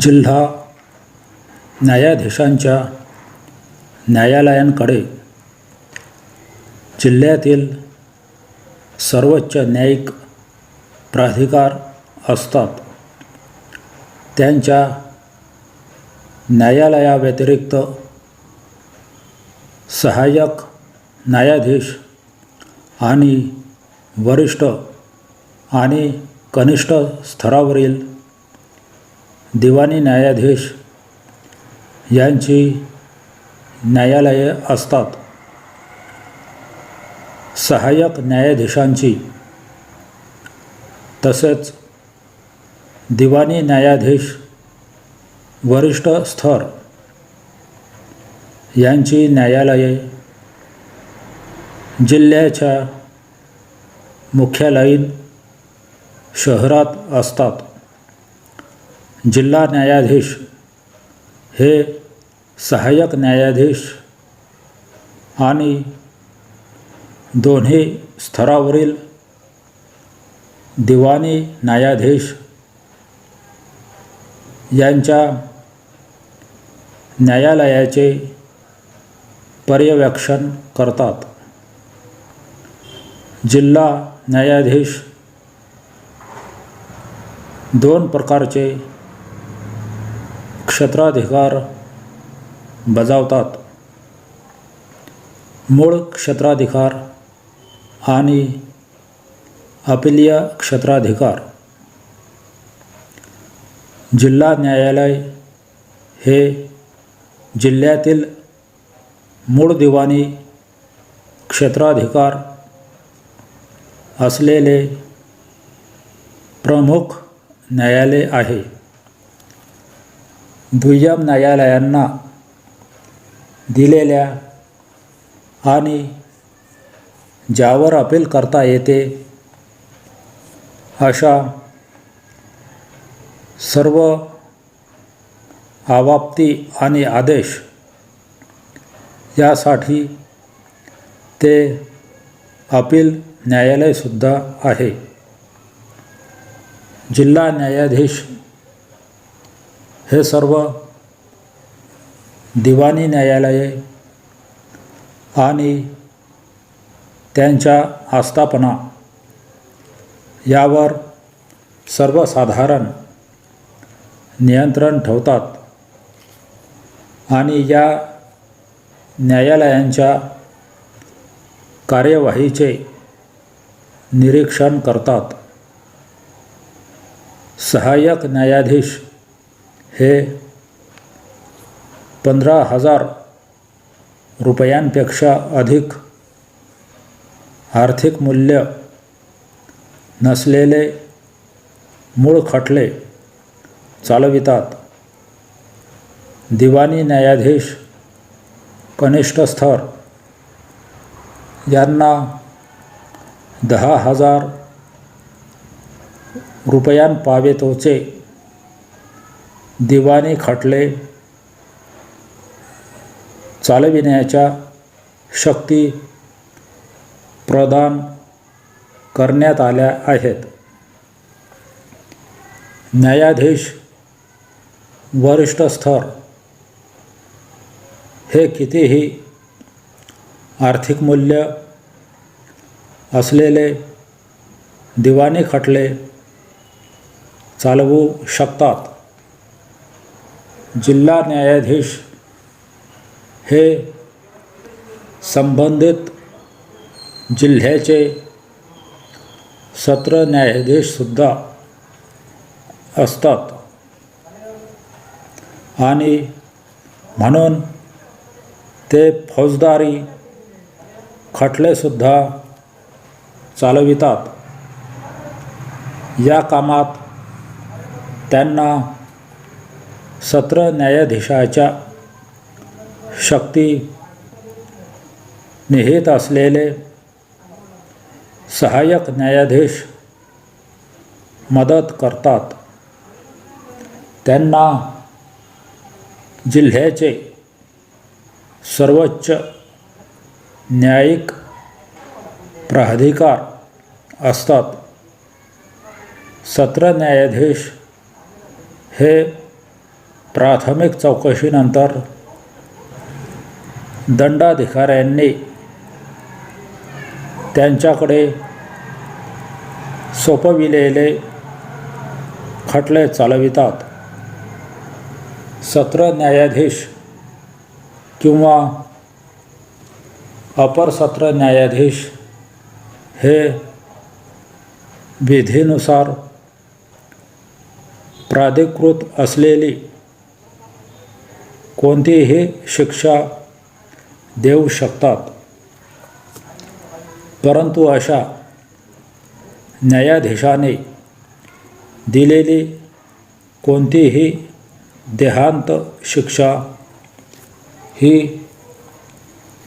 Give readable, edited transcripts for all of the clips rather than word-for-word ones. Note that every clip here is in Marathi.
जिल्हा न्यायाधीशांच्या न्यायालयांकडे जिल्ह्यातील सर्वोच्च न्यायिक प्राधिकार असतात. त्यांच्या न्यायालयाव्यतिरिक्त सहाय्यक न्यायाधीश आणि वरिष्ठ आणि कनिष्ठ स्तरावरील दिवाणी न्यायाधीश यांची न्यायालये असतात. सहाय्यक न्यायाधीशांची तसेच दिवाणी न्यायाधीश वरिष्ठ स्तर यांची न्यायालये जिल्ह्याच्या मुख्यालयीन शहरात असतात. जिल्हा न्यायाधीश हे सहाय्यक न्यायाधीश आणि दोन्ही स्तरावरील दिवाणी न्यायाधीश यांच्या न्यायालयाचे पर्यवेक्षण करतात. जिल्हा न्यायाधीश दोन प्रकारचे क्षेत्राधिकार बजावतात: मूळ क्षेत्राधिकार आणि अपीलीय क्षेत्राधिकार. जिल्हा न्यायालय हे जिल्ह्यातील मूळ दिवाणी क्षेत्राधिकार असलेले प्रमुख न्यायालय आहे. दुय्यम न्यायालयांना दिलेल्या आणि ज्यावर अपील करता येते अशा सर्व आवाप्ती आणि आदेश यासाठी ते अपील न्यायालयसुद्धा आहे. जिल्हा न्यायाधीश हे सर्व दिवाणी न्यायालये आणि त्यांच्या आस्थापना यावर सर्वसाधारण नियंत्रण ठेवतात आणि या न्यायालयांच्या कार्यवाहीचे निरीक्षण करतात. सहाय्यक न्यायाधीश हे 15,000 रुपयांपेक्षा अधिक आर्थिक मूल्य नसलेले मूळ खटले चालवितात. दिवाणी न्यायाधीश कनिष्ठ स्तर यांना 10,000 रुपयांपावेतोचे दिवाणी खटले चालविण्याच्या शक्ती प्रदान करण्यात आल्या आहेत. न्यायाधीश वरिष्ठ स्तर हे कितीही आर्थिक मूल्य असलेले दिवाणी खटले चालवू शकतात. जिल्हा न्यायाधीश हे संबंधित जिल्ह्याचे सत्र न्यायाधीशसुद्धा असतात आणि म्हणून ते फौजदारी खटलेसुद्धा चालवितात. या कामात त्यांना सत्र न्यायाधीशाच्या शक्ती निहित असलेले सहाय्यक न्यायाधीश मदत करतात. त्यांना जिल्ह्याचे सर्वोच्च न्यायिक प्राधिकार असतात. सत्र न्यायाधीश हे प्राथमिक चौकशीनंतर दंडाधिकाऱ्यांनी त्यांच्याकडे सोपविलेले खटले चालवितात. सत्र न्यायाधीश किंवा अपर सत्र न्यायाधीश हे विधीनुसार प्राधिकृत असलेली कोणतीही शिक्षा देऊ शकतात. परंतु अशा न्यायाधीशाने दिलेली कोणतीही देहांत शिक्षा ही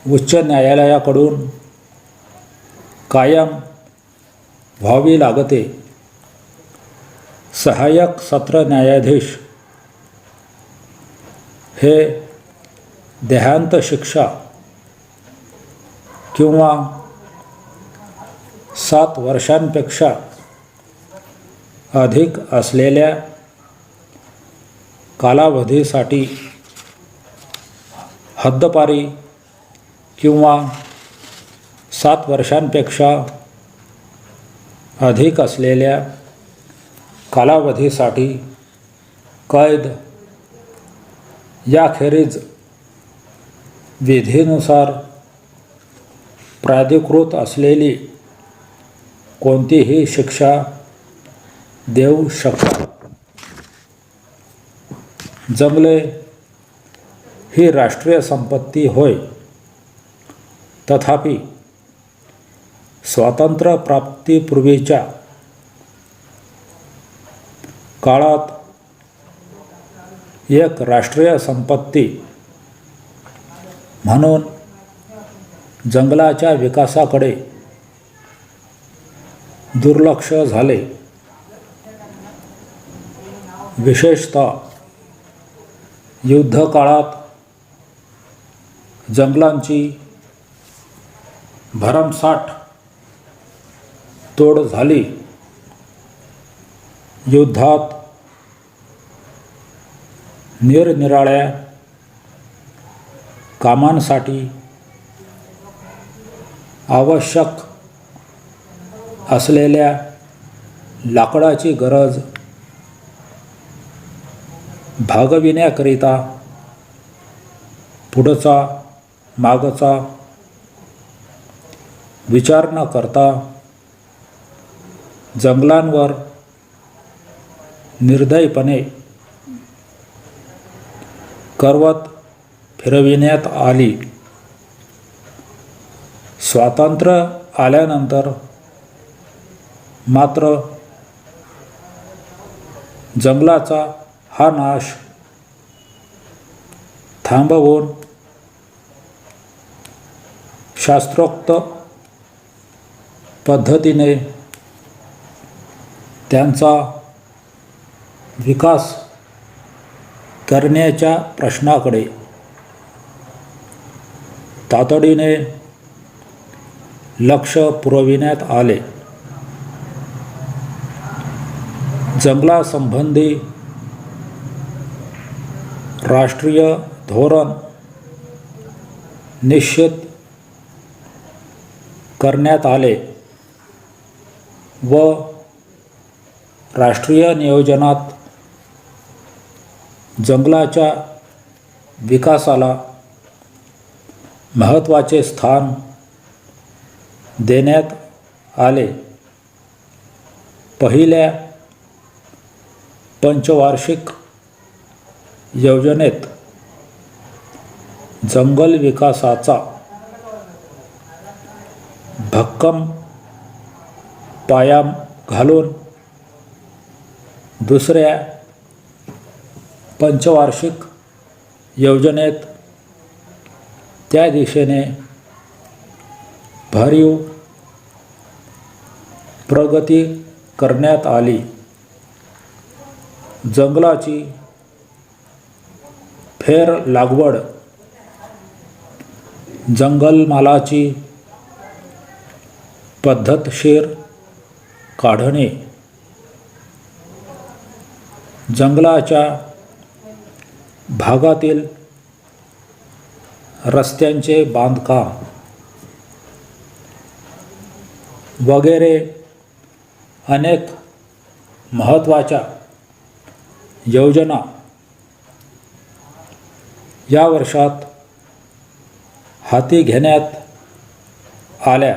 उच्च न्यायालयाकडून कायम व्हावी लागते. सहाय्यक सत्र न्यायाधीश हे देहांत शिक्षा किंवा 7 वर्षांपेक्षा अधिक असलेल्या कालावधीसाठी हद्दपारी किंवा 7 वर्षांपेक्षा अधिक असलेल्या कालावधीसाठी कैद याखेरीज विधीनुसार प्राधिकृत असलेली कोणतीही शिक्षा देऊ शकतात. जंगले ही राष्ट्रीय संपत्ती होय. तथापि स्वातंत्र्यप्राप्तीपूर्वीच्या काळात एक राष्ट्रीय संपत्ती म्हणून जंगलाच्या विकासाकडे दुर्लक्ष झाले. विशेषतः युद्धकाळात जंगलांची भरमसाठ तोड झाली. युद्धात निरनिराळ्या कामांसाठी आवश्यक असलेल्या लाकडाची गरज भागविण्याकरिता पुढचा मागचा विचार न करता जंगलांवर निर्दयीपणे करवत फिरविण्यात आली. स्वातंत्र्य आल्यानंतर मात्र जंगलाचा हा नाश थांबवून शास्त्रोक्त पद्धतीने त्यांचा विकास करण्याच्या प्रश्नाकडे तातडीने लक्ष पुरविण्यात आले. जंगलासंबंधी राष्ट्रीय धोरण निश्चित करण्यात आले व राष्ट्रीय नियोजनात जंगलाच्या विकासाला महत्त्वाचे स्थान देण्यात आले. पहिल्या पंचवार्षिक योजनेत जंगल विकासाचा भक्कम पाया घालून दुसऱ्या पंचवार्षिक योजनेत त्या दिशेने भरीव प्रगती करण्यात आली. जंगलाची फेर लागवड, जंगलमालाची पद्धतशीर काढणे, जंगलाच्या भागातील रस्त्यांचे बांधकाम वगैरे अनेक महत्त्वाच्या योजना या वर्षात हाती घेण्यात आल्या.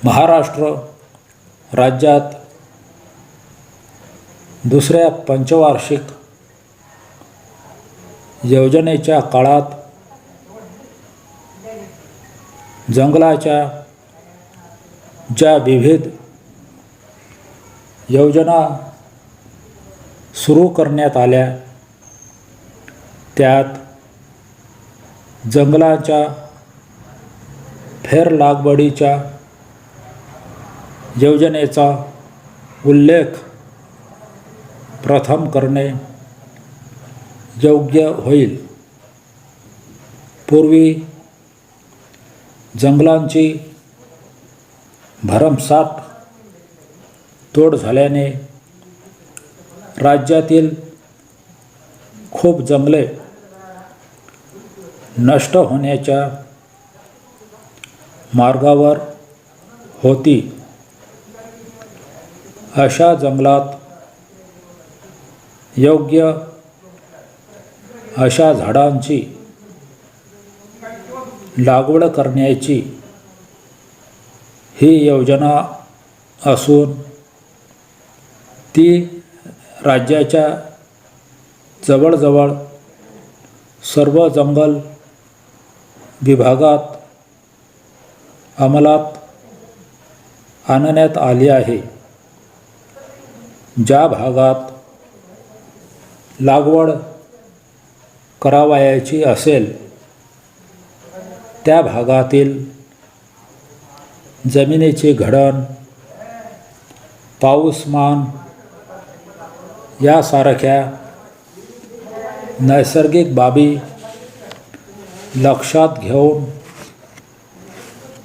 महाराष्ट्र राज्यात दुसऱ्या पंचवार्षिक योजनेच्या काळात जंगलाच्या ज्या विविध योजना सुरू करण्यात आल्या त्यात जंगलाच्या फेरलागवडीच्या योजनेचा उल्लेख प्रथम करणे योग्य होईल. पूर्वी जंगलांची भरमसाठ तोड झाल्याने राज्यातील खूप जंगले नष्ट होण्याच्या मार्गावर होती. अशा जंगलात योग्य अशा झाडांची लागवड करण्याची ही योजना असून ती राज्याच्या जवळजवळ सर्व जंगल विभागात अंमलात आणण्यात आली आहे. ज्या भागात लागवड करावयाची असेल त्या भागातील जमिनीचे घडण, पाऊसमान यासारख्या नैसर्गिक बाबी लक्षात घेऊन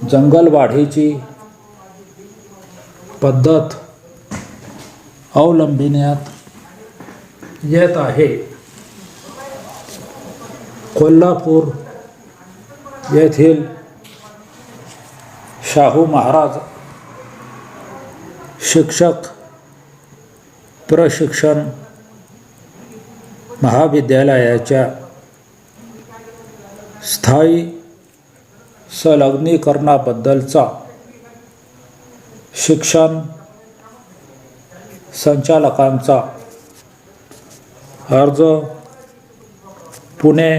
जंगलवाढीची पद्धत अवलंबिण्यात येत आहे. कोल्हापूर येथील शाहू महाराज शिक्षक प्रशिक्षण महाविद्यालयाच्या स्थायी संलग्नीकरणाबद्दलचा शिक्षण संचालकांचा अर्ज पुणे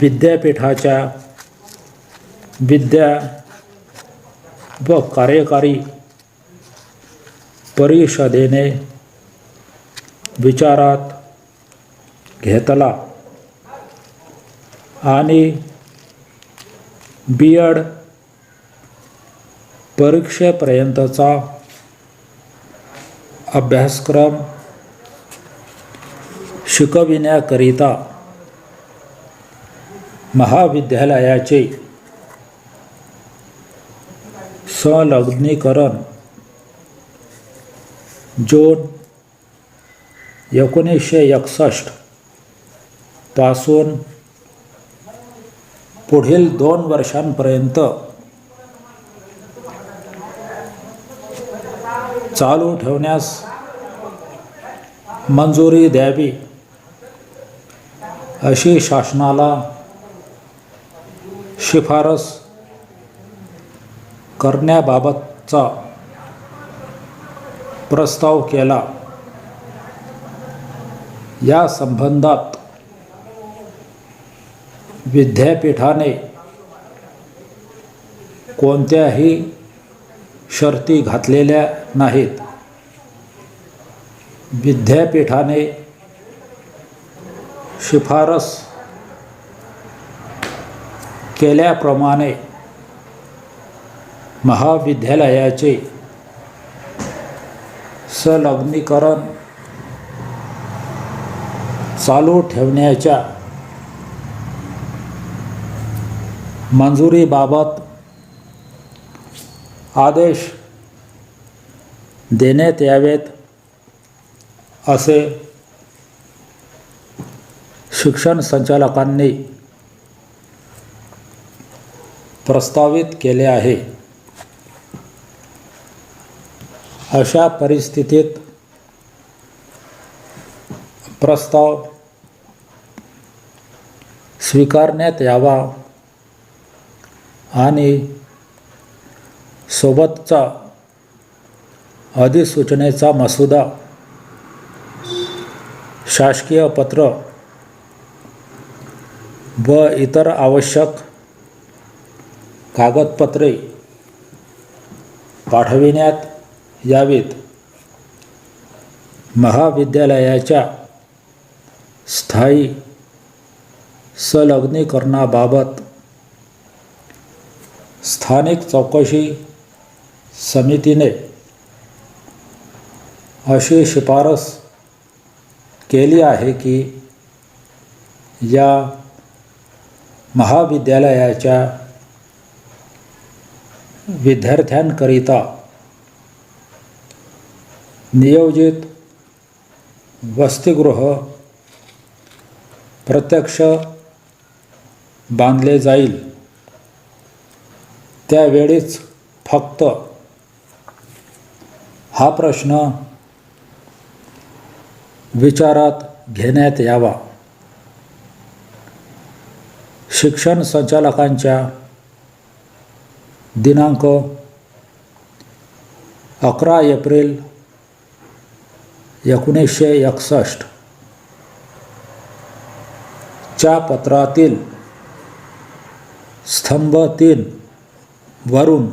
विद्यापीठाच्या विद्या व कार्यकारी परिषदेने विचारात घेतला आणि B.Ed परीक्षेपर्यंतचा अभ्यासक्रम शिकविण्याकरिता महाविद्यालयाचे संलग्नीकरण जून 1961 पासून पुढील 2 वर्षांपर्यंत चालू ठेवण्यास मंजुरी द्यावी अशी शासनाला शिफारस करण्याबाबतचा प्रस्ताव केला. या संबंधात विद्यापीठाने कोणत्याही शर्ती घातलेल्या नाहीत. विद्यापीठाने शिफारस केल्याप्रमाणे महाविद्यालयाचे संलग्नीकरण चालू ठेवण्याच्या मंजुरीबाबत आदेश देण्यात यावेत असे शिक्षण संचालकांनी प्रस्तावित केले आहे. अशा परिस्थितीत प्रस्ताव स्वीकारण्यात यावा आणि सोबतचा अधिसूचनेचा मसुदा शासकीय पत्र व इतर आवश्यक कागदपत्रे पाठविण्यात यावीत. महाविद्यालयाच्या स्थायी संलग्नीकरणाबाबत स्थानिक चौकशी समितीने अशी शिफारस केली आहे की या महाविद्यालयाच्या विद्यार्थ्यांकरिता नियोजित वसतिगृह प्रत्यक्ष बांधले जाईल. त्यावेळीच फक्त हा प्रश्न विचारात घेण्यात यावा. शिक्षण संचालकांच्या दिनांक 11 एप्रिल 1961 च्या पत्रातील स्तंभ 3 वरून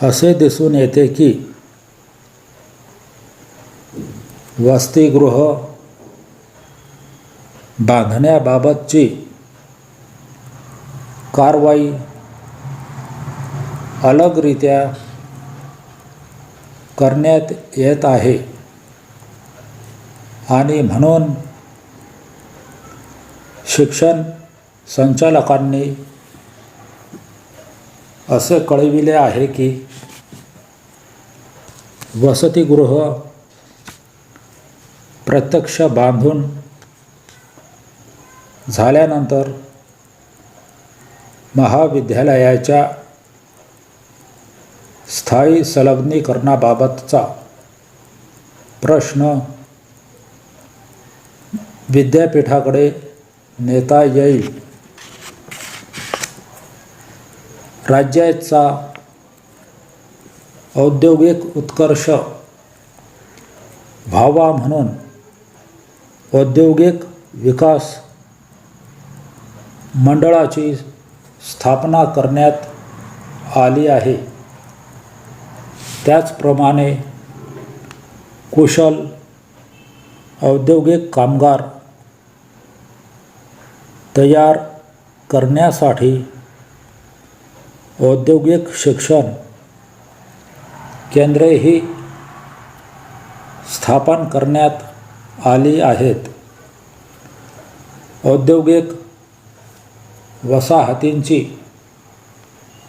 असे दिसून येते की वसतिगृह बांधण्याबाबतची कारवाई अलगरित्या करण्यात येत आहे आणि म्हणून शिक्षण संचालकांनी असे कळविले आहे की वसतिगृह प्रत्यक्ष बांधून झाल्यानंतर महाविद्यालयाच्या स्थायी संलग्नीकरणाबाबतचा प्रश्न विद्यापीठाकडे नेता येईल. राज्याचा औद्योगिक उत्कर्ष व्हावा म्हणून औद्योगिक विकास मंडळाची स्थापना करण्यात आली आहे. त्याचप्रमाणे कुशल औद्योगिक कामगार तयार करण्यासाठी औद्योगिक शिक्षण केंद्रेही स्थापन करण्यात आली आहेत. औद्योगिक वसाहतींची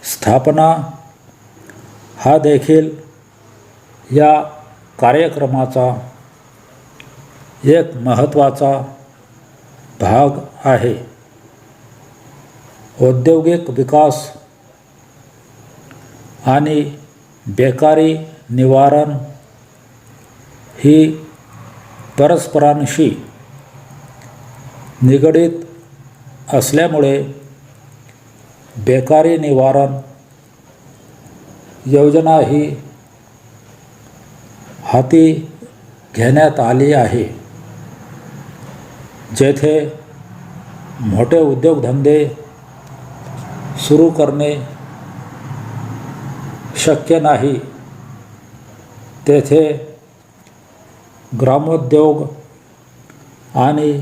स्थापना हा देखील या कार्यक्रमाचा एक महत्त्वाचा भाग आहे. औद्योगिक विकास आणि बेकारी निवारण ही परस्परांशी निगडीत असल्यामुळे बेकारी निवारण योजना ही हाती घेण्यात आली आहे. जेथे मोठे उद्योगधंदे सुरू करणे शक्य नाही तेथे ग्रामोद्योग आणि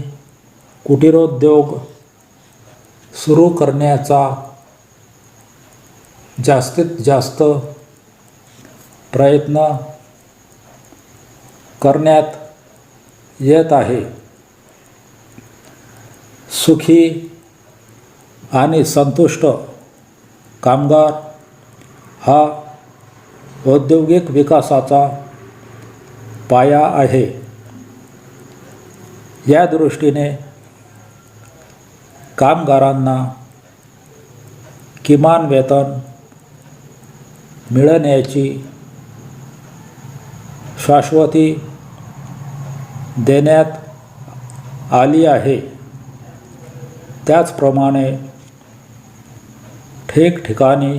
कुटीरोद्योग सुरू करण्याचा जास्तीत जास्त प्रयत्न करण्यात येत आहे. सुखी आणि संतुष्ट कामगार हा औद्योगिक विकासाचा पाया आहे. या दृष्टीने कामगारांना किमान वेतन मिळण्याची शाश्वती देण्यात आली आहे. त्याचप्रमाणे ठिकठिकाणी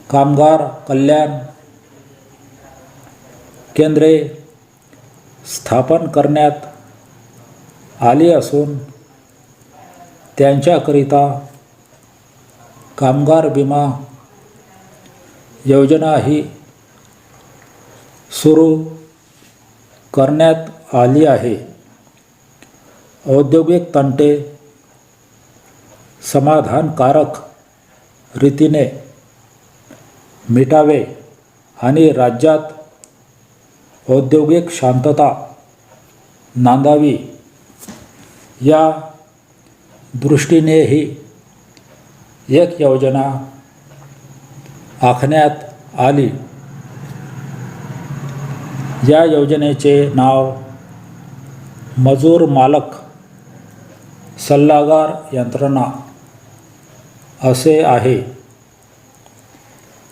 कामगार कल्याण केंद्रे स्थापन करण्यात आली असून त्यांच्याकरिता कामगार विमा योजनाही सुरू करण्यात आली आहे. औद्योगिक तंटे समाधानकारक रीतीने मिटावे आणि राज्यात औद्योगिक शांतता नांदावी या दृष्टीनेही एक योजना आखण्यात आली. या योजनेचे नाव मजूर मालक सल्लागार यंत्रणा असे आहे.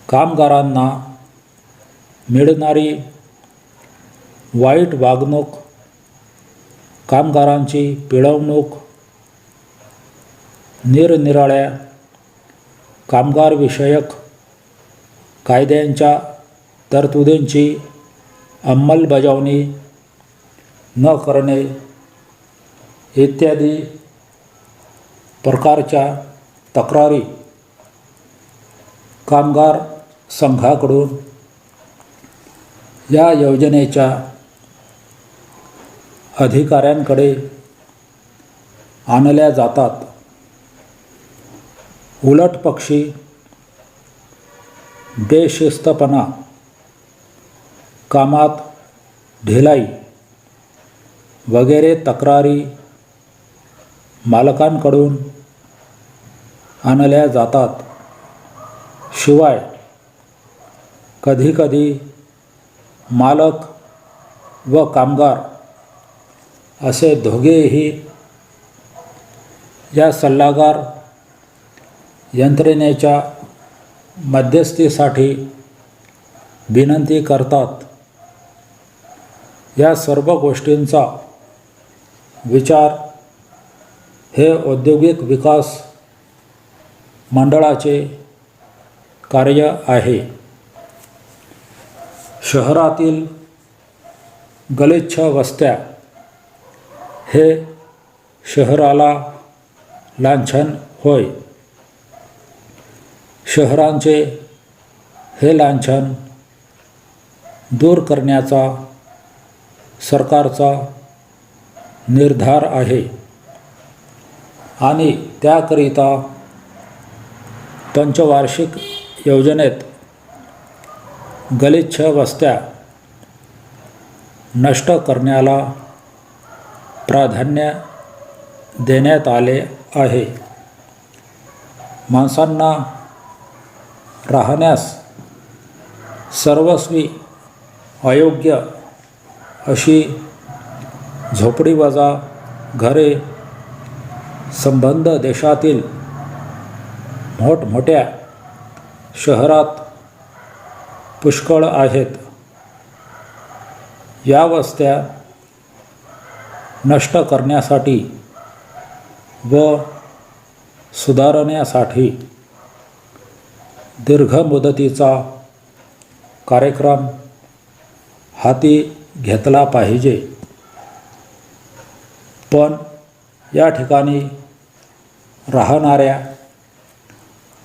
कामगारांना मिळणारी वाईट वागणूक, कामगारांची पिळवणूक, निरनिराळ्या कामगारविषयक कायद्यांच्या तरतुदींची अंमलबजावणी न करणे इत्यादी प्रकारच्या तक्रारी कामगार संघाकडून या योजनेच्या अधिकाऱ्यांकडे आणल्या जातात. उलटपक्षी बेशिस्तपणा, कामात ढिलाई वगैरे तक्रारी मालकांकडून आणल्या जातात. शिवाय कधीकधी मालक व कामगार असे दोघेही या सल्लागार यंत्रणेच्या मध्यस्थीसाठी विनंती करतात. या सर्व गोष्टींचा विचार हे औद्योगिक विकास मंडळाचे कार्य आहे. शहरातील गलिच्छ वस्त्या हे शहराला लांछन होय. शहरांचे हे लांछन दूर करण्याचा सरकारचा निर्धार आहे आणि त्याकरिता पंचवार्षिक योजनेत गलिच्छ वस्त्या नष्ट करण्याला प्राधान्य देण्यात आले आहे. माणसांना राहण्यास सर्वस्वी अयोग्य अशी झोपडीवजा घरे संबंध देशातील मोठमोठ्या शहरात पुष्कळ आहेत. या वस्त्या नष्ट करण्यासाठी व सुधारण्यासाठी दीर्घ मुदतीचा कार्यक्रम हाती घेतला पाहिजे. पण या ठिकाणी राहणाऱ्या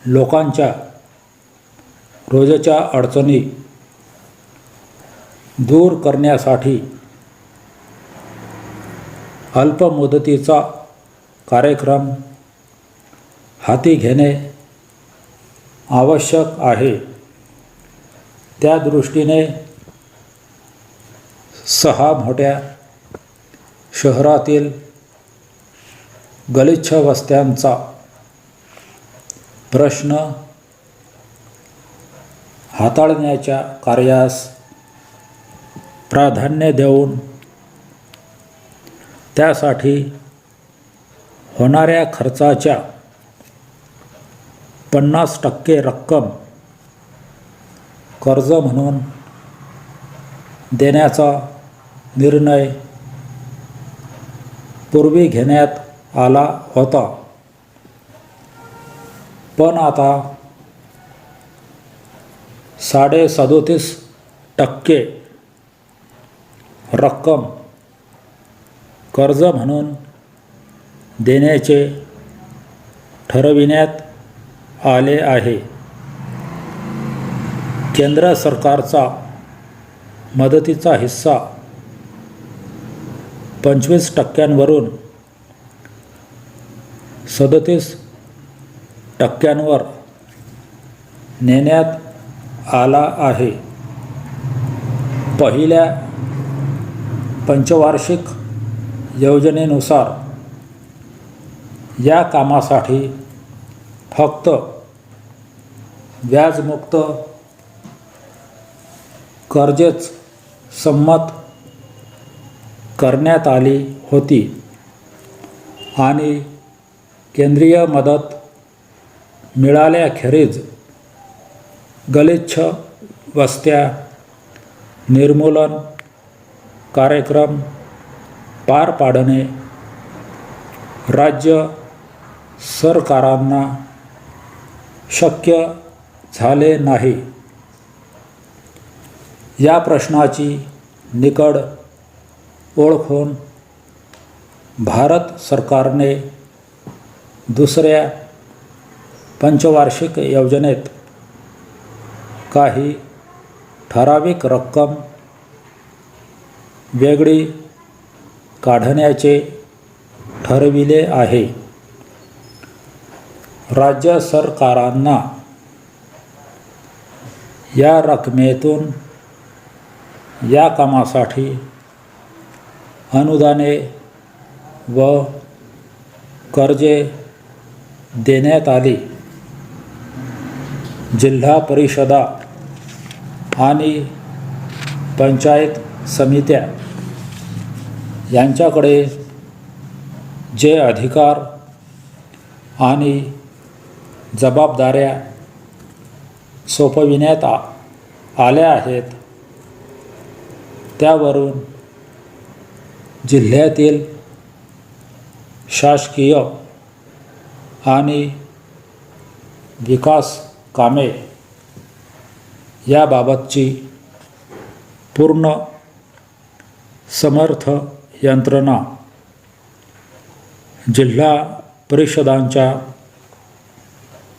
लोकांच्या रोजच्या अडचणी दूर करण्यासाठी अल्पमुदतीचा कार्यक्रम हाती घेणे आवश्यक आहे. त्या दृष्टीने 6 मोठ्या शहरातील गलिच्छ वस्त्यांचा प्रश्न हाताळण्याच्या कार्यास प्राधान्य देऊन त्यासाठी होणाऱ्या खर्चाच्या 50% रक्कम कर्ज म्हणून देण्याचा निर्णय पूर्वी घेण्यात आला होता, पण आता 37.5% रक्कम कर्ज म्हणून देण्याचे ठरविण्यात आले आहे. केंद्र सरकारचा मदतीचा हिस्सा 25% वरून 37% नेण्यात आला आहे. पहिल्या पंचवार्षिक योजनेनुसार या कामासाठी फक्त व्याजमुक्त कर्जेच संमत करण्यात आली होती आणि केंद्रीय मदत मिळाल्याखेरीज गलिच्छ वस्त्या निर्मूलन कार्यक्रम पार पाडणे राज्य सरकारांना शक्य झाले नाही. या प्रश्नाची निकड ओळखून भारत सरकारने दुसऱ्या पंचवार्षिक योजनेत काही ठराविक रक्कम वेगळी काढण्याचे ठरविले आहे. राज्य सरकारांना या रकमेतून या कामासाठी अनुदाने व कर्जे देण्यात आली. जिल्हा परिषदा आणि पंचायत समित्या यांच्याकडे जे अधिकार आणि जबाबदाऱ्या सोपविण्यात आल्या आहेत, त्यावरून जिल्ह्यातील शासकीय आणि विकास कामे याबाबतची पूर्ण समर्थ यंत्रणा जिल्हा परिषदांच्या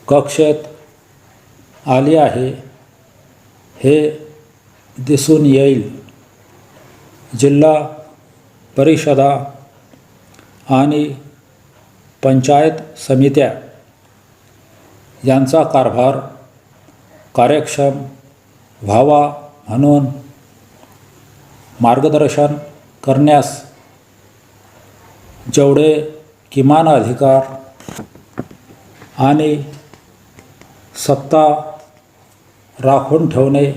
कक्षेत आली आहे हे दिसून येईल. जिल्हा परिषदा आणि पंचायत समित्या यांचा कारभार कार्यक्षम व्हावा म्हणून मार्गदर्शन करण्यास जेवढे किमान अधिकार आणि सत्ता राखून ठेवणे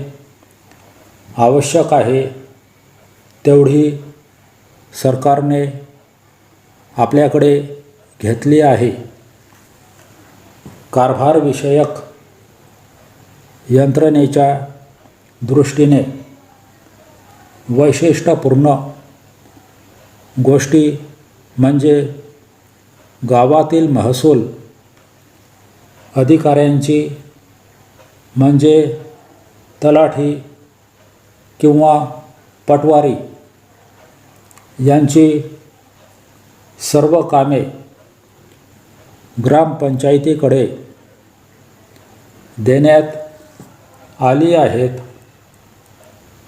आवश्यक आहे, तेवढी सरकारने आपल्याकडे घेतली आहे. कारभारविषयक यंत्रणेच्या दृष्टीने वैशिष्ट्यपूर्ण गोष्टी म्हणजे गावातील महसूल अधिकाऱ्यांची म्हणजे तलाठी किंवा पटवारी यांची सर्व कामे ग्रामपंचायतीकडे देण्यात आली आहेत.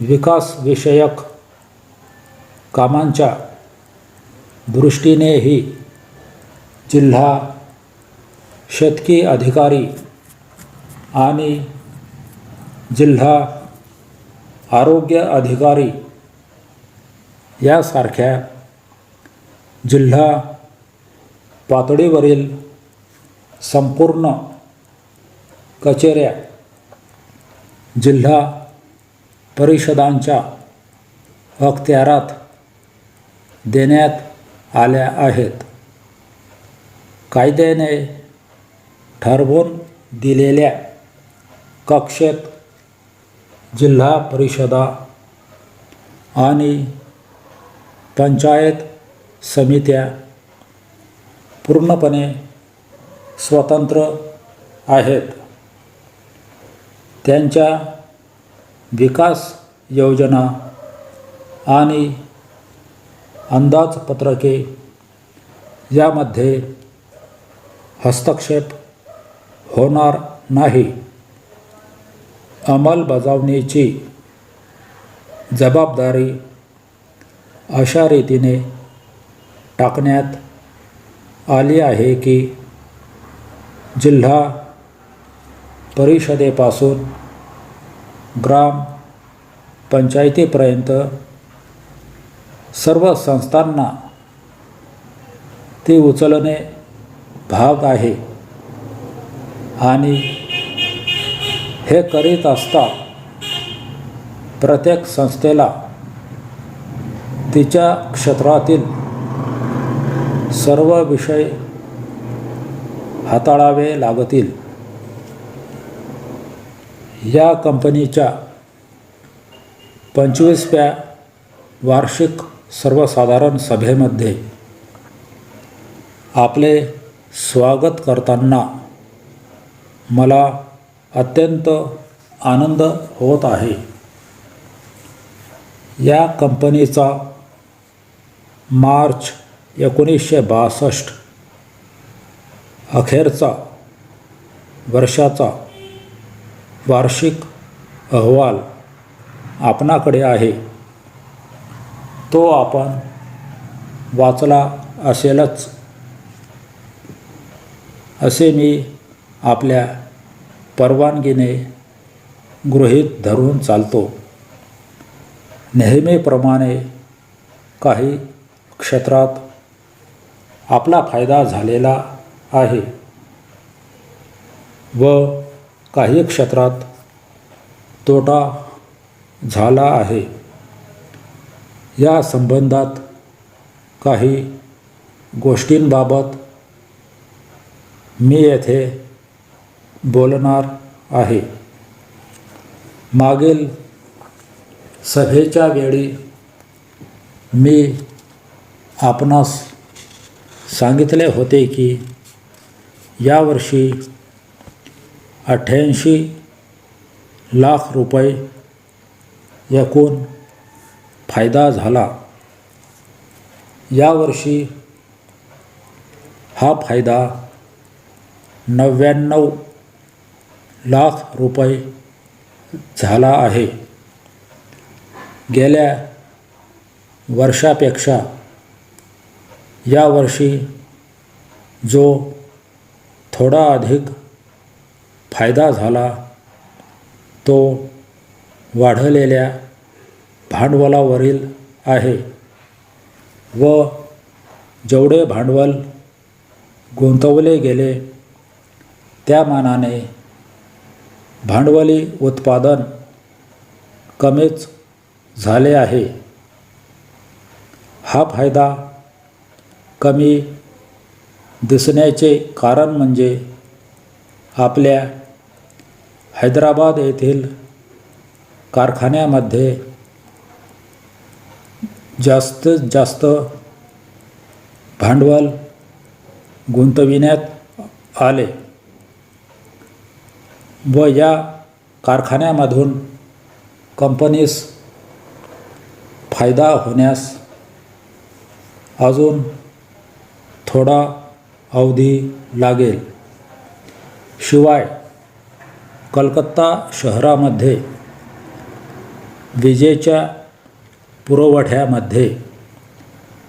विकासविषयक कामांच्या दृष्टीनेही जिल्हा शेतकी अधिकारी आणि जिल्हा आरोग्य अधिकारी यासारख्या जिल्हा पातळीवरील संपूर्ण कचेऱ्या जिल्हा परिषदांच्या अखत्यारात देण्यात आल्या आहेत. कायद्याने ठरवून दिलेल्या कक्षेत जिल्हा परिषदा आणि पंचायत समित्या पूर्णपणे स्वतंत्र आहेत. त्यांच्या विकास योजना आणि अंदाजपत्रके यामध्ये हस्तक्षेप होणार नाही. अंमलबजावणीची जबाबदारी अशा रीतीने टाकण्यात आली आहे की जिल्हा परिषदेपासून ग्राम पंचायतीपर्यंत सर्व संस्थांना ती उचलणे भाग आहे आणि हे करीत असता प्रत्येक संस्थेला तिच्या क्षेत्रातील सर्व विषय हाताळावे लागतील. या कंपनीच्या 25व्या वार्षिक सर्वसाधारण सभेमध्ये आपले स्वागत करताना मला अत्यंत आनंद होत आहे. या कंपनीचा मार्च 1962 अखेरचा वर्षाचा वार्षिक अहवाल आपणाकडे आहे. तो आपण वाचला असेलच असे मी आपल्या परवानगीने गृहीत धरून चालतो. नेहमीप्रमाणे काही क्षेत्रात आपला फायदा झालेला आहे व काही क्षेत्रात तोटा झाला आहे. या संबंधात काही गोष्टींबाबत मी येथे बोलणार आहे. मागील सभेच्या वेळी मी आपणास सांगितले होते की यावर्षी 88 लाख रुपये एकूण फायदा झाला. यावर्षी हा फायदा 99 लाख रुपये झाला आहे. गेल्या वर्षापेक्षा यावर्षी जो थोडा अधिक फायदा झाला तो वाढलेल्या भांडवलावरील आहे व जेवढे भांडवल गुंतवले गेले त्या मानाने भांडवली उत्पादन कमीच झाले आहे. हा फायदा कमी दिसण्याचे कारण म्हणजे आपल्या हैदराबाद येथील कारखान्यामध्ये जास्तीत जास्त भांडवल गुंतविण्यात आले व या कारखान्यामधून कंपनीस फायदा होण्यास अजून थोडा अवधी लागेल. शिवाय कलकत्ता शहरामध्ये विजेच्या पुरवठ्यामध्ये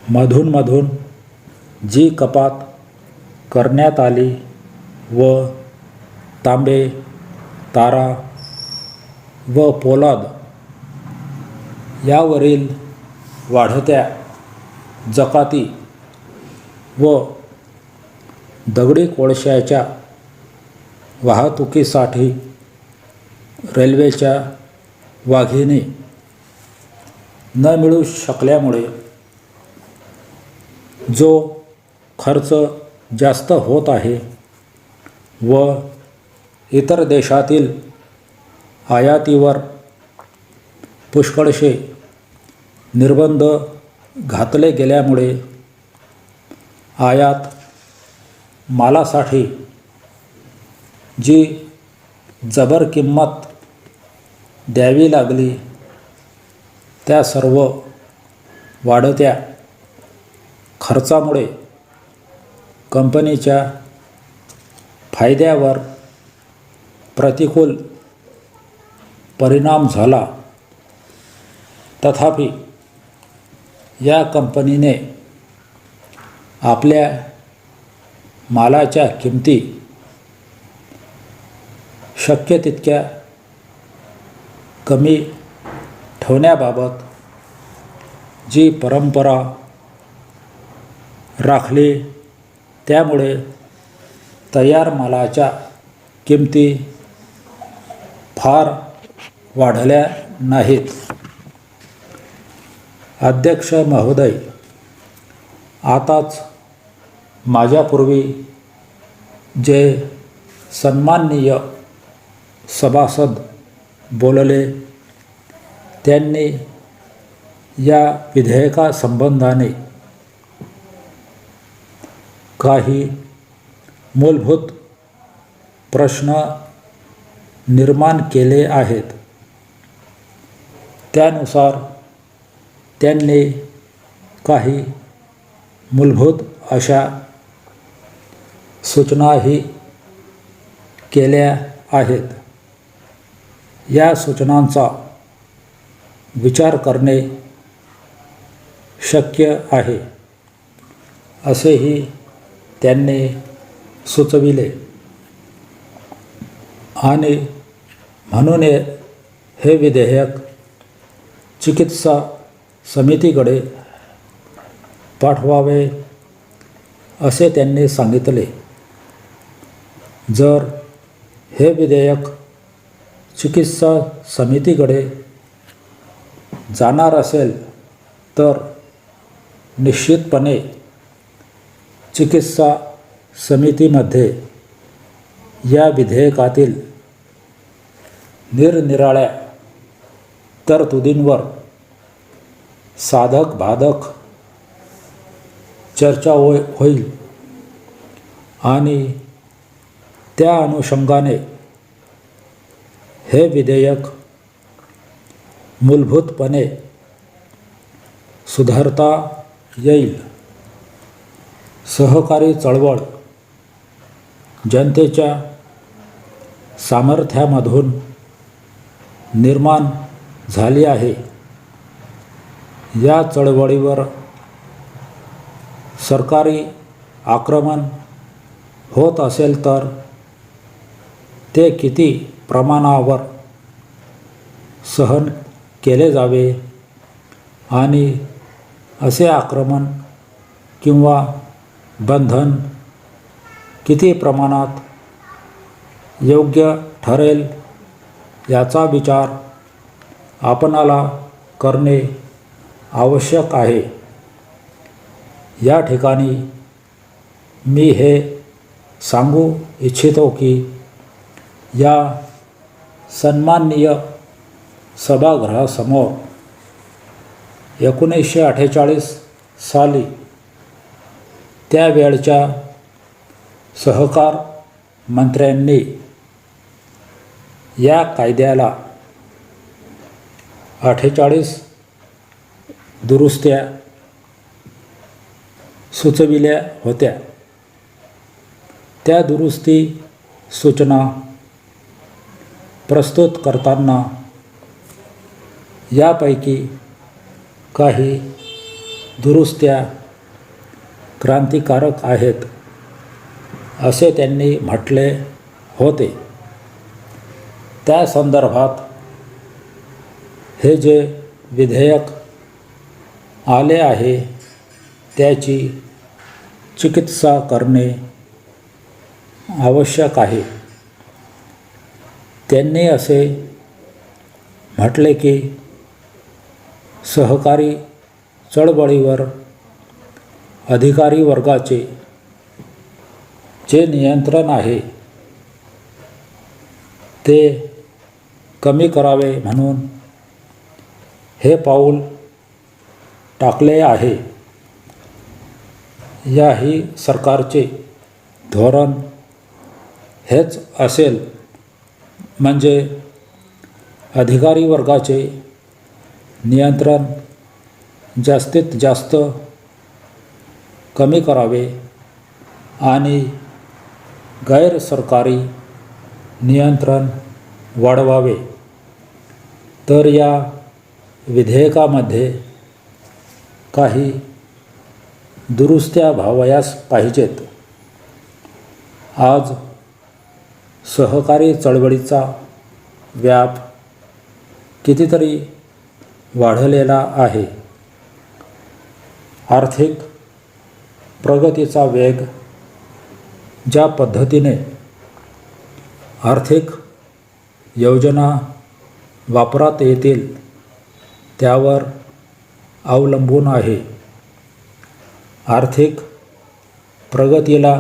मधूनमधून जी कपात करण्यात आली व तांबे, तारा व पोलाद यावरील वाढत्या जकाती व दगडी कोळशाच्या वाहतुकीसाठी रेल्वेच्या वाघिणी न मिळू शकल्यामुळे जो खर्च जास्त होत आहे व इतर देशातील आयातीवर पुष्कळसे निर्बंध घातले गेल्यामुळे आयात मालासाठी जी जबर किंमत द्यावी लागली त्या सर्व वाढत्या खर्चामुळे कंपनीच्या फायद्यावर प्रतिकूल परिणाम झाला. तथापि या कंपनीने आपल्या मालाच्या किमती शक्य तितक्या कमी ठेवण्याबाबत जी परंपरा राखली त्यामुळे तयार मालाच्या किमती फार वाढल्या नाहीत. अध्यक्ष महोदय, आताच माझ्यापूर्वी जे सन्माननीय सभासद बोलले त्यांनी या विधेयकासंबंधाने काही मूलभूत प्रश्न निर्माण केले आहेत. त्यानुसार त्यांनी काही मूलभूत अशा सूचनाही केल्या आहेत. या सूचनांचा विचार करणे शक्य आहे असेही त्यांनी सुचविले आणि म्हणून हे विधेयक चिकित्सा समितीकडे पाठवावे असे त्यांनी सांगितले. जर हे विधेयक चिकित्सा समितीकडे जाणार असेल तर निश्चितपणे चिकित्सा समितीमध्ये या विधेयकातील निरनिराळ्या तरतुदींवर साधक बाधक चर्चा होईल आणि त्या अनुषंगाने हे विधेयक मूलभूतपणे सुधारता येईल. सहकारी चळवळ जनतेच्या सामर्थ्यामधून निर्माण झाली आहे. या चळवळीवर सरकारी आक्रमण होत असेल तर ते किती प्रमाणावर सहन केले जावे आणि असे आक्रमण किंवा बंधन किती प्रमाणात योग्य ठरेल याचा विचार आपणाला करणे आवश्यक आहे. या ठिकाणी मी हे सांगू इच्छितो की या सन्माननीय सभागृहासमोर 1948 साली त्यावेळच्या सहकार मंत्र्यांनी या कायद्याला 48 दुरुस्त्या सुचविल्या होत्या. त्या दुरुस्ती सूचना प्रस्तुत करताना यापैकी काही दुरुस्त्या क्रांतिकारक आहेत असे त्यांनी म्हटले होते. त्या संदर्भात हे जे विधेयक आले आहे त्याची चिकित्सा करणे आवश्यक आहे. त्यांनी असे म्हटले की सहकारी चळवळीवर अधिकारी वर्गाचे जे नियंत्रण आहे ते कमी करावे म्हणून हे पाऊल टाकले आहे. याही सरकारचे धोरण हेच असेल, म्हणजे अधिकारी वर्गाचे नियंत्रण जास्तीत जास्त कमी करावे आणि गैरसरकारी नियंत्रण वाढवावे. तर या विधेयकामध्ये काही दुरुस्त्या व्हावयास पाहिजेत. आज सहकारी चळवळीचा व्याप कितीतरी वाढलेला आहे. आर्थिक प्रगतीचा वेग, ज्या पद्धतीने आर्थिक योजना वापरात येतील त्यावर अवलंबून आहे. आर्थिक प्रगतीला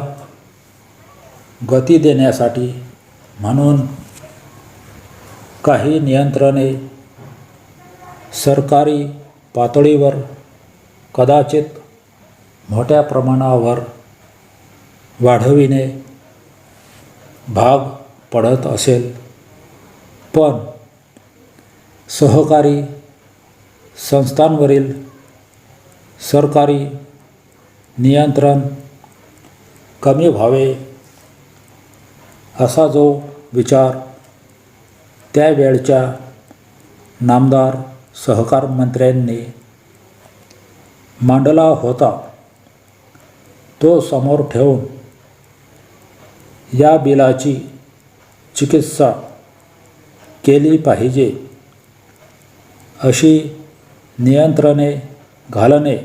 गती देण्यासाठी म्हणून काही नियंत्रणे सरकारी पातळीवर कदाचित मोठ्या प्रमाणावर वाढविणे भाग पडत असेल, पण सहकारी संस्थांवरील सरकारी नियंत्रण कमी व्हावे असा जो विचार त्यावेळच्या नामदार सहकार मंत्र्यांनी मांडला होता, तो समोर ठेवून या बिलाची चिकित्सा केली पाहिजे. अशी नियंत्रणे घालणे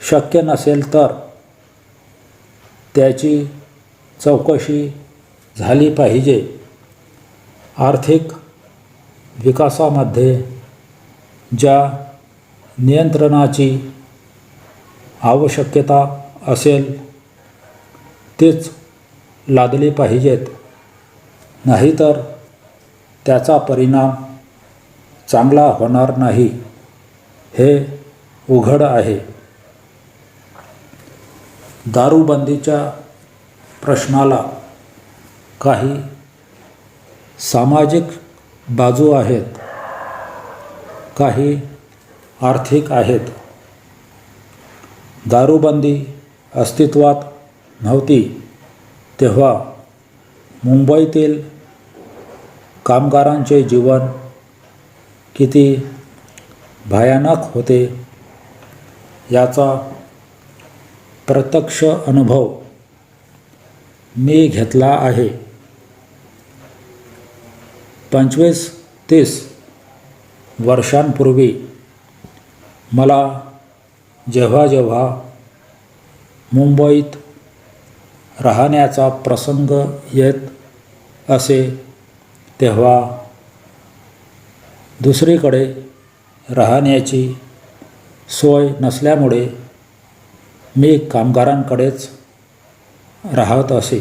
शक्य नसेल तर त्याची चौकशी झाली पाहिजे. आर्थिक विकासामध्ये ज्या नियंत्रणाची आवश्यकता असेल तीच लादली पाहिजेत, नाहीतर त्याचा परिणाम चांगला होणार नाही हे उघड आहे. दारूबंदीच्या प्रश्नाला काही सामाजिक बाजू आहेत, काही आर्थिक आहेत. दारूबंदी अस्तित्वात नव्हती तेव्हा मुंबईतील कामगारांचे जीवन किती भयानक होते याचा प्रत्यक्ष अनुभव मी घेतला आहे. 25-30 वर्षांपूर्वी मला जेव्हा जेव्हा मुंबईत राहण्याचा प्रसंग येत असे तेव्हा दुसरीकडे राहण्याची सोय नसल्यामुळे मी कामगारांकडेच राहत असे.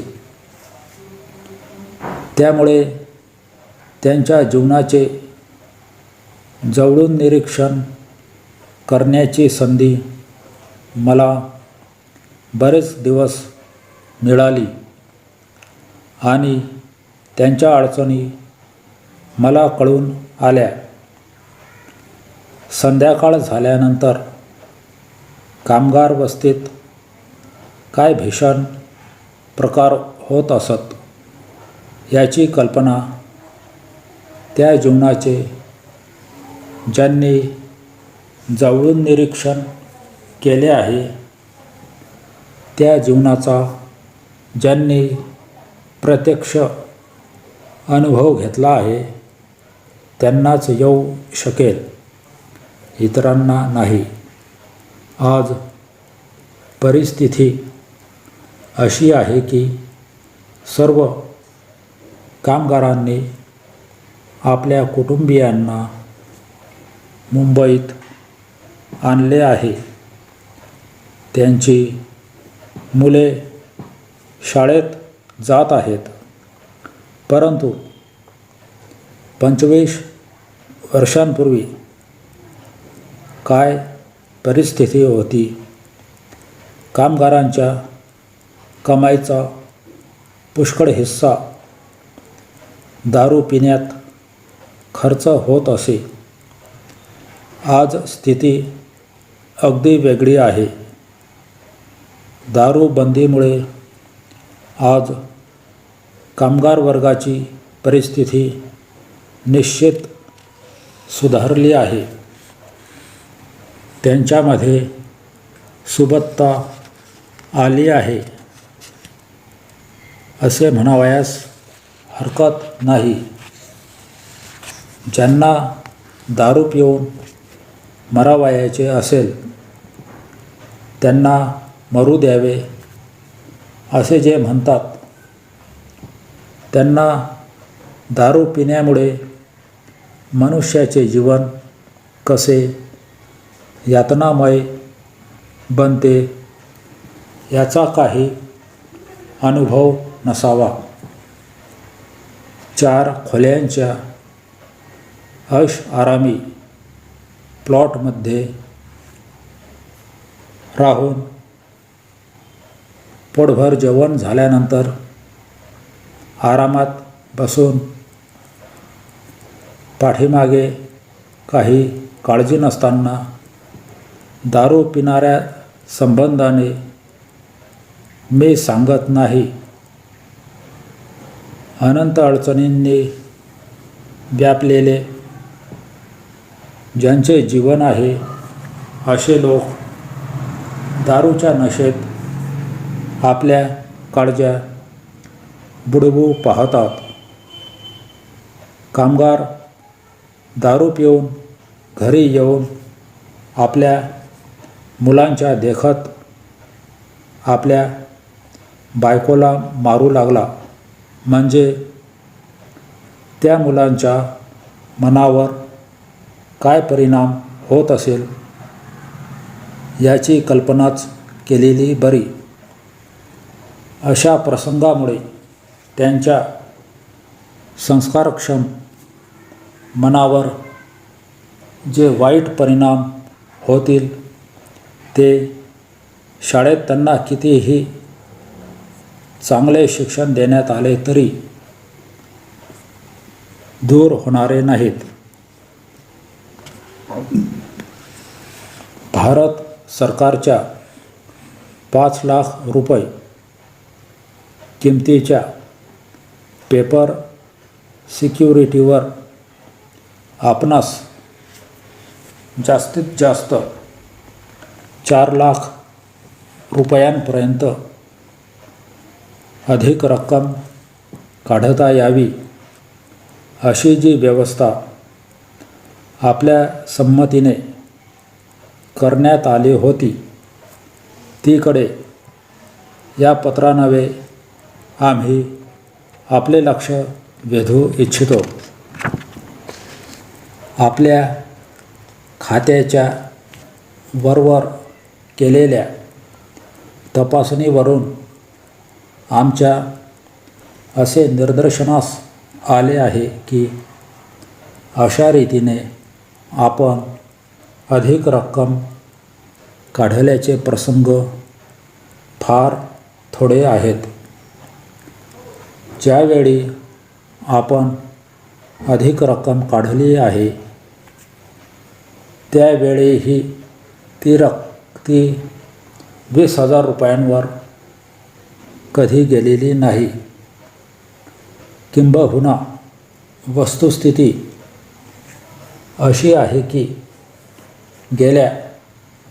त्यामुळे त्यांच्या जीवनाचे जवळून निरीक्षण करण्याची संधी मला बरेच दिवस मिळाली आणि त्यांच्या अडचणी मला कळून आल्या. संध्याकाळ झाल्यानंतर कामगार वस्तीत काय भीषण प्रकार होत असत याची कल्पना त्या जीवनाचे ज्यांनी जवळून निरीक्षण केले आहे, त्या जीवनाचा ज्यांनी प्रत्यक्ष अनुभव घेतला आहे त्यांनाच येऊ शकेल, इतरांना नाही. आज परिस्थिती अशी आहे की सर्व कामगारांनी आपल्या कुटुंबियांना मुंबईत आणले आहे त्यांची मुले शाळेत जात आहेत, परंतु 25 वर्षांपूर्वी काय परिस्थिती होती? कामगारांच्या कमाईचा पुष्कळ हिस्सा दारू पिण्यात खर्च होत असे. आज स्थिती अगदी वेगळी आहे. दारूबंदीमुळे आज कामगार वर्गाची परिस्थिती निश्चित सुधारली आहे. त्यांच्यामध्ये सुबत्ता आली आहे असे म्हणावयास हरकत नाही. ज्यांना दारू पिऊन मरावयाचे असेल त्यांना मरू द्यावे असे जे म्हणतात, त्यांना दारू पिण्यामुळे मनुष्याचे जीवन कसे यातनामय बनते याचा काही अनुभव नसावा. 4 खोल्यांच्या ऐश आरामी प्लॉटमध्ये राहून पोटभर जेवण झाल्यानंतर आरामात बसून पाठीमागे काही काळजी नसताना दारू पिणाऱ्या संबंधाने मी सांगत नाही, अनंत अडचणींनी व्यापलेले ज्यांचे जीवन आहे असे लोक दारूच्या नशेत आपल्या काळज्या बुडवू पाहतात. कामगार दारू पिऊन घरी येऊन आपल्या मुलांच्या देखत आपल्या बायकोला मारू लागला म्हणजे त्या मुलांच्या मनावर काय परिणाम होत असेल याची कल्पनाच केलेली बरी. अशा प्रसंगामुळे त्यांच्या संस्कारक्षम मनावर जे वाईट परिणाम होतील ते शाळेत त्यांना कितीही चांगले शिक्षण देण्यात आले तरी दूर होणारे नाहीत. भारत सरकारच्या 5 लाख रुपये किमतीच्या पेपर सिक्युरिटीवर आपणास जास्तीत जास्त 4 लाख रुपयांपर्यंत अधिक रक्कम काढता यावी अशी जी व्यवस्था आपल्या संमतीने करण्यात आली होती तीकडे या पत्रान्वये आम्ही आपले लक्ष वेधू इच्छितो. आपल्या खात्याच्या वरवर केलेल्या तपासणीवरून आमच्या असे निदर्शनास आले आहे की अशा रीतीने आपण अधिक रक्कम काढल्याचे प्रसंग फार थोडे आहेत. ज्यावेळी आपण अधिक रक्कम काढली आहे त्यावेळीही ती 20,000 रुपयांवर कधी गेलेली नाही. किंबहुना वस्तुस्थिती अशी आहे की गेल्या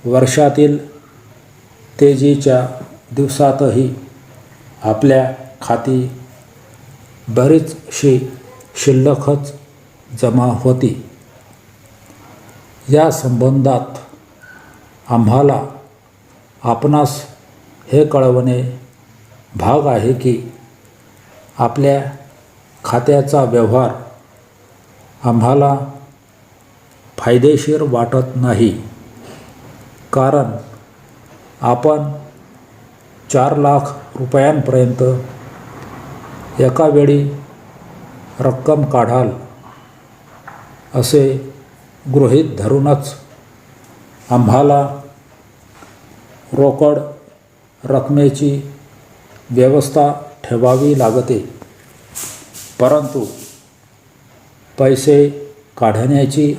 वर्षातील तेजीच्या दिवसातही आपल्या खाती बरीचशी शिल्लकच जमा होती. या संबंधात आम्हाला आपणास हे कळवणे भाग आहे की आपल्या खात्याचा व्यवहार आम्हाला फायदेशीर वाटत नाही, कारण आपण 4 लाख रुपयांपर्यंत एका वेळी रक्कम काढाल असे गृहीत धरूनच आम्हाला रोकड रकमेची व्यवस्था ठेवावी लागते, परंतु पैसे काढण्याची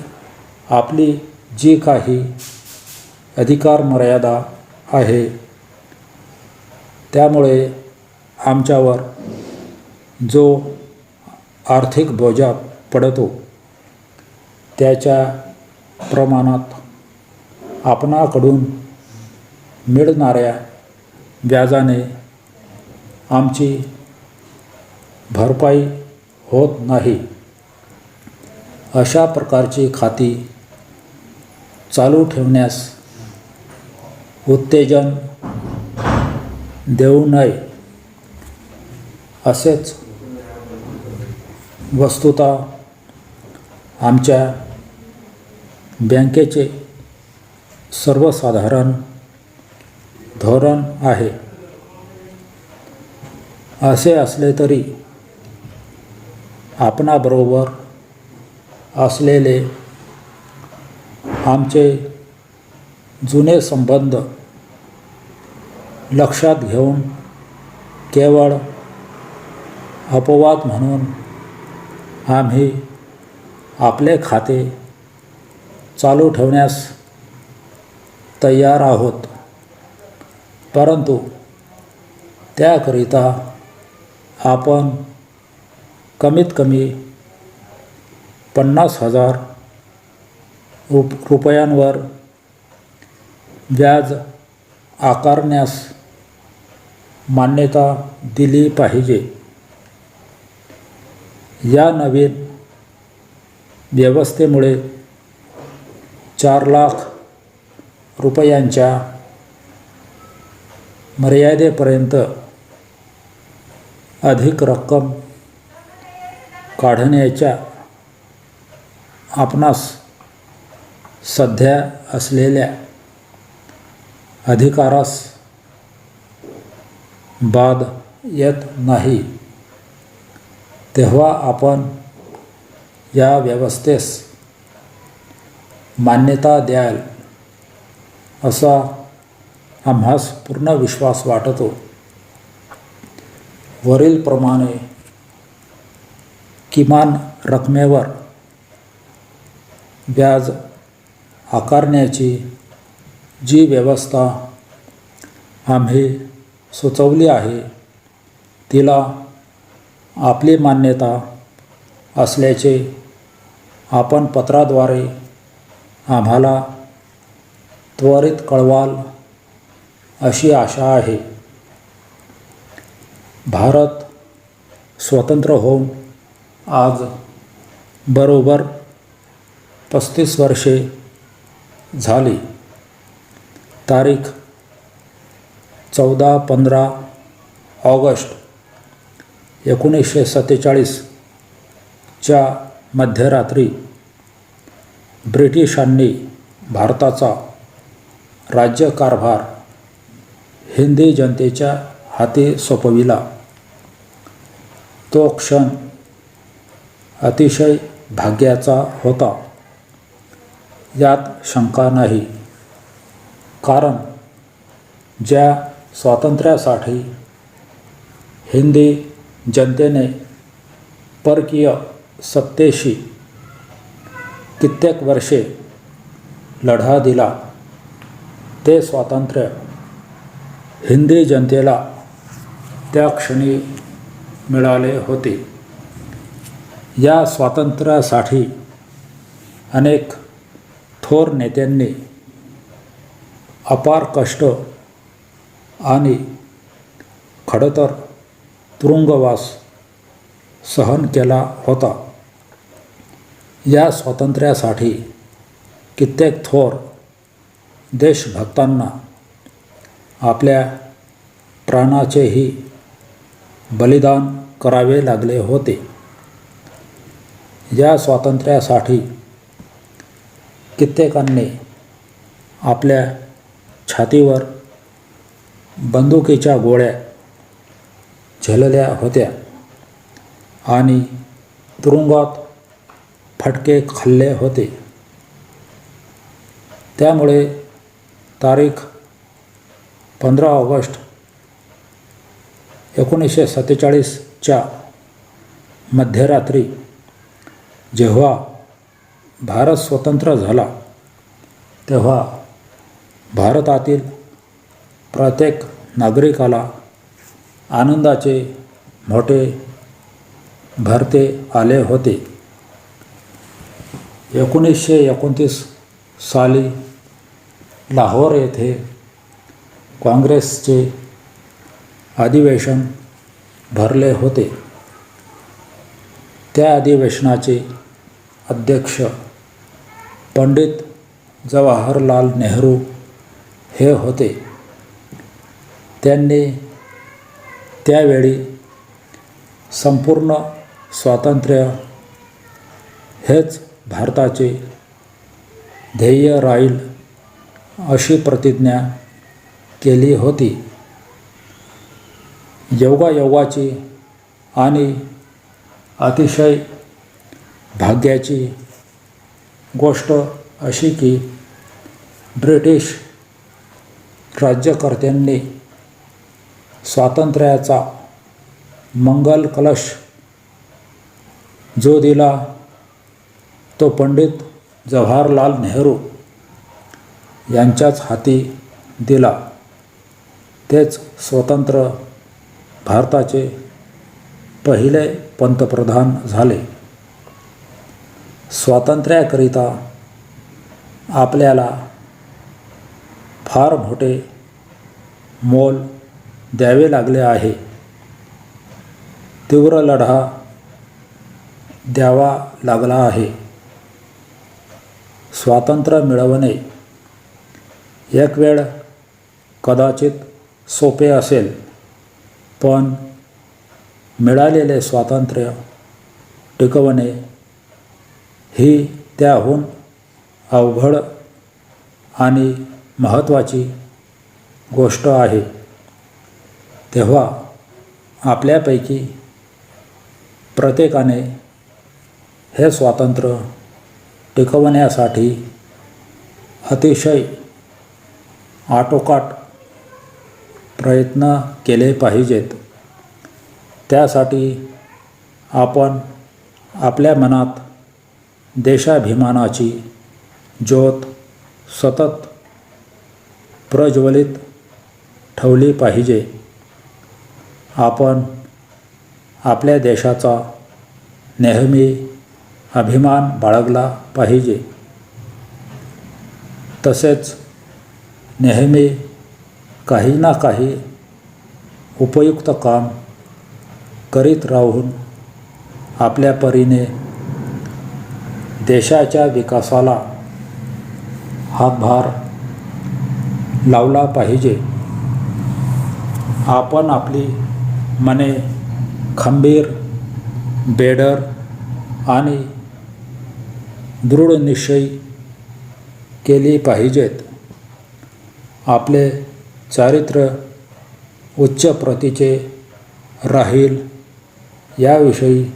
आपली जी काही अधिकार मर्यादा आहे त्यामुळे आमच्यावर जो आर्थिक बोजा पडतो त्याच्या प्रमाणात आपणाकडून मिळणाऱ्या व्याजाने आमची भरपाई होत नाही. अशा प्रकारची खाती चालू ठेवण्यास उत्तेजन देऊ नये. असेच वस्तुतः आमच्या बँकेचे सर्वसाधारण धोरण आहे. असे असले तरी आपणाबरोबर असलेले आमचे जुने संबंध लक्षात घेऊन केवळ अपवाद म्हणून आम्ही आपले खाते चालू ठेवण्यास तयार आहोत, परंतु त्याकरिता आपण कमीत कमी 50,000 रुपयांवर व्याज आकारण्यास मान्यता दिली पाहिजे. या नवीन व्यवस्थेमुळे 4 लाख रुपयांच्या मर्यादेपर्यंत अधिक रक्कम काढण्याच्या आपणास सध्या असलेल्या अधिकारास बाध येत नाही. तेव्हा आपण या व्यवस्थेस मान्यता द्याल असा आम्हास पूर्ण विश्वास वाटतो. वरीलप्रमाणे किमान रकमेवर व्याज आकारण्याची जी व्यवस्था आम्ही सुचवली आहे तिला आपली मान्यता असल्याचे आपण पत्राद्वारे आम्हाला त्वरित कळवाल अशी आशा आहे. भारत स्वतंत्र होऊन आज बरोबर 35 वर्षे झाली. तारीख 14-15 ऑगस्ट 1947 च्या मध्यरात्री ब्रिटिशांनी भारताचा राज्यकारभार हिंदी जनतेच्या हाती सोपविला. तो क्षण अतिशय भाग्याचा होता, यात शंका नाही. कारण ज्या स्वातंत्र्यासाठी हिंदी जनतेने परकीय सत्तेशी कित्येक वर्षे लढा दिला ते स्वातंत्र्य हिंदी जनतेला त्या क्षणी मिळाले होते. या स्वातंत्र्यासाठी अनेक थोर नेत्यांनी अपार कष्ट आणि खडतर तुरुंगवास सहन केला होता. या स्वातंत्र्यासाठी कित्येक थोर देशभक्तांना आपल्या प्राणाचेही बलिदान करावे लागले होते. या स्वातंत्र्यासाठी कित्येकांनी आपल्या छातीवर बंदुकीच्या गोळ्या झेलल्या होत्या आणि तुरुंगात फटके खाल्ले होते. त्यामुळे तारीख 15 ऑगस्ट 1947च्या मध्यरात्री जेव्हा भारत स्वतंत्र झाला तेव्हा भारतातील प्रत्येक नागरिकाला आनंदाचे मोठे भरते आले होते. 1929 साली लाहोर येथे काँग्रेसचे अधिवेशन भरले होते. त्या अधिवेशनाचे अध्यक्ष पंडित जवाहरलाल नेहरू हे होते. त्यांनी त्यावेळी संपूर्ण स्वातंत्र्य हेच भारताचे ध्येय राहील अशी प्रतिज्ञा केली होती. योगायोगाची आणि अतिशय भाग्याची गोष्ट अशी की ब्रिटिश राज्यकर्त्यांनी स्वातंत्र्याचा मंगल कलश जो दिला तो पंडित जवाहरलाल नेहरू यांच्याच हाती दिला. तेच स्वतंत्र भारताचे पहिले पंतप्रधान झाले. स्वातंत्र्याकरिता आपल्याला फार मोठे मोल द्यावे लागले आहे. तीव्र लढा द्यावा लागला आहे. स्वातंत्र्य मिळवणे एक वेळ कदाचित सोपे असेल, पण मिळालेले स्वातंत्र्य टिकवणे ही त्याहून अवघड आणि महत्त्वाची गोष्ट आहे. तेव्हा आपल्यापैकी प्रत्येकाने हे स्वातंत्र्य टिकवण्यासाठी अतिशय आटोकाट प्रयत्न केले पाहिजेत. त्यासाठी आपण आपल्या मनात देशाभिमानाची ज्योत सतत प्रज्वलित ठेवली पाहिजे. आपण आपल्या देशाचा नेहमी अभिमान बाळगला पाहिजे. तसेच नेहमी काही ना काही उपयुक्त काम करीत राहून आपल्या परीने देशाच्या विकासाला हातभार लावला पाहिजे. आपण आपली मने खंबीर, बेडर आणि दृढनिश्चयी केली पाहिजेत. आपले चारित्र्य उच्च प्रतीचे राहील याविषयी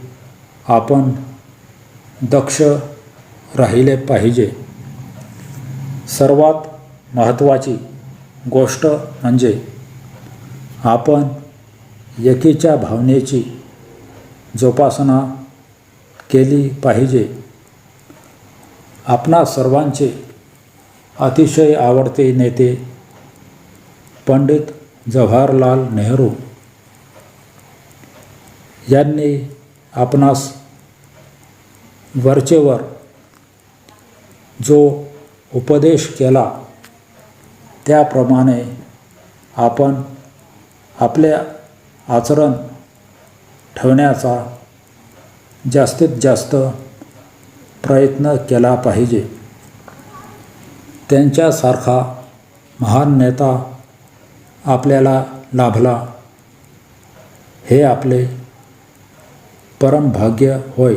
आपण दक्ष राहिले पाहिजे. सर्वात महत्त्वाची गोष्ट म्हणजे आपण एकीच्या भावनेची जोपासना केली पाहिजे. आपणा सर्वांचे अतिशय आवडते नेते पंडित जवाहरलाल नेहरू यांनी आपणास वरचेवर जो उपदेश केला त्याप्रमाणे आपण आपले आचरण ठेवण्याचा जास्तीत जास्त प्रयत्न केला पाहिजे. त्यांच्यासारखा महान नेता आपल्याला लाभला हे आपले परमभाग्य होय.